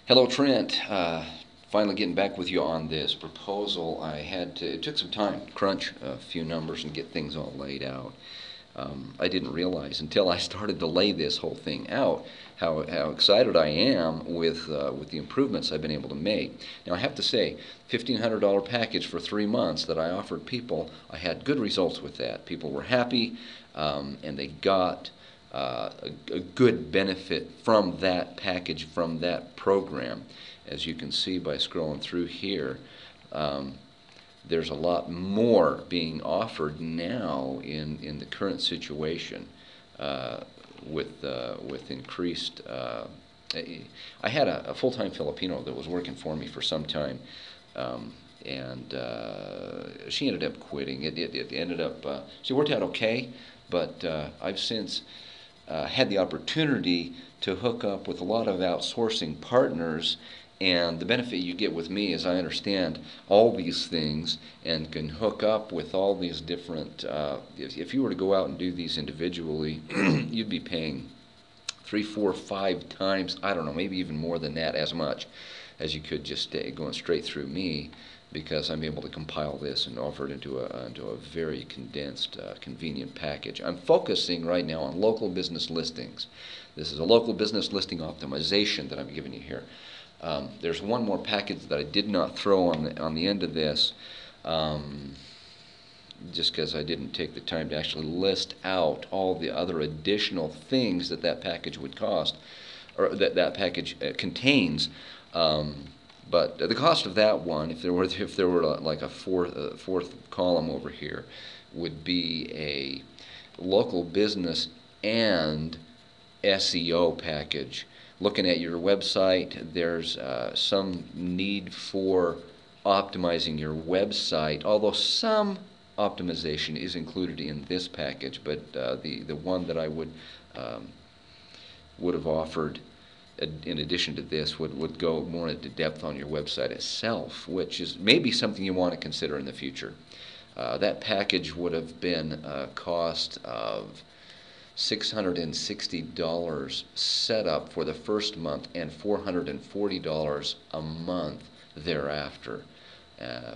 Hello, Trent. Finally getting back with you on this proposal. It took some time to crunch a few numbers and get things all laid out. I didn't realize until I started to lay this whole thing out how excited I am with the improvements I've been able to make. Now, I have to say, $1,500 package for 3 months that I offered people, I had good results with that. People were happy, and they got a good benefit from that package, from that program. As you can see by scrolling through here, there's a lot more being offered now in the current situation with increased. I had a full-time Filipino that was working for me for some time, and she ended up quitting. It ended up she worked out okay, but I've since had the opportunity to hook up with a lot of outsourcing partners, and the benefit you get with me is I understand all these things and can hook up with all these different. If you were to go out and do these individually, you'd be paying 3, 4, 5 times, I don't know, maybe even more than that, as much as you could just going straight through me, because I'm able to compile this and offer it into a very condensed, convenient package. I'm focusing right now on local business listings. This is a local business listing optimization that I'm giving you here. There's one more package that I did not throw on the end of this, just because I didn't take the time to actually list out all the other additional things that package would cost, or that package contains. But the cost of that one, if there were like a fourth column over here, would be a local business and SEO package. Looking at your website, there's some need for optimizing your website, although some optimization is included in this package. But the one that I would have offered in addition to this would go more into depth on your website itself, which is maybe something you want to consider in the future. That package would have been a cost of $660 setup for the first month and $440 a month thereafter,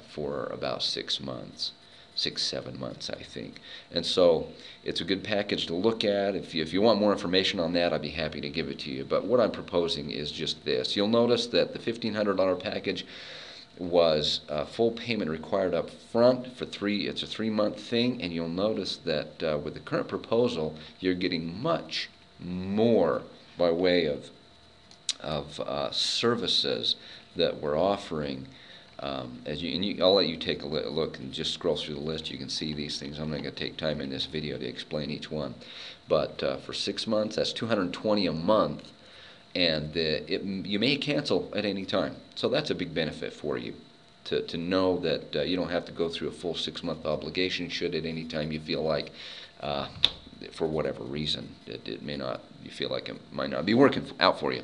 for about 6 months. 6, 7 months, I think. And so it's a good package to look at. If you want more information on that, I'd be happy to give it to you. But what I'm proposing is just this. You'll notice that the $1,500 package was full payment required up front for it's a 3-month thing, and you'll notice that with the current proposal, you're getting much more by way of services that we're offering. I'll let you take a look and just scroll through the list. You can see these things. I'm not going to take time in this video to explain each one. But for 6 months, that's $220 a month, and you may cancel at any time. So that's a big benefit for you, to know that you don't have to go through a full 6-month obligation should at any time you feel like, for whatever reason, you feel like it might not be working out for you.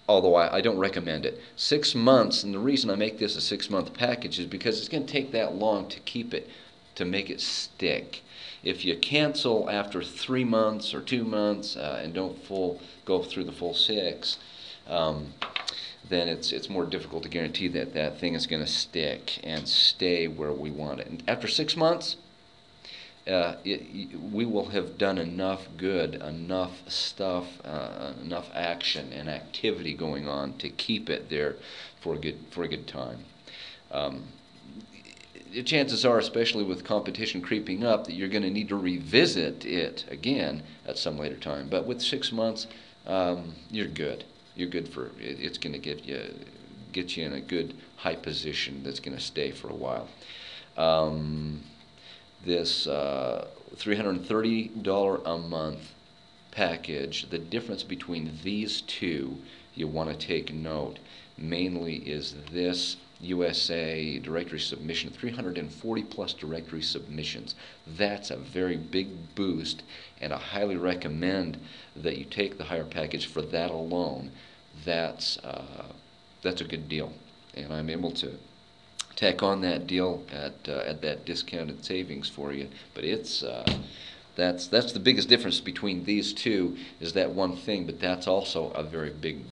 Although I don't recommend it. 6 months, and the reason I make this a 6-month package is because it's going to take that long to keep it, to make it stick. If you cancel after 3 months or 2 months and don't go through the full 6, then it's more difficult to guarantee that thing is going to stick and stay where we want it. And after 6 months, we will have done enough good, enough stuff, enough action and activity going on to keep it there for a good time. Chances are, especially with competition creeping up, that you're going to need to revisit it again at some later time. But with 6 months, you're good. You're good for it's going to get you in a good high position that's going to stay for a while. This $330 a month package, the difference between these two, you want to take note, mainly is this USA directory submission, 340 plus directory submissions. That's a very big boost, and I highly recommend that you take the higher package for that alone. That's a good deal, and I'm able to tack on that deal at that discounted savings for you. But that's the biggest difference between these two, is that one thing. But that's also a very big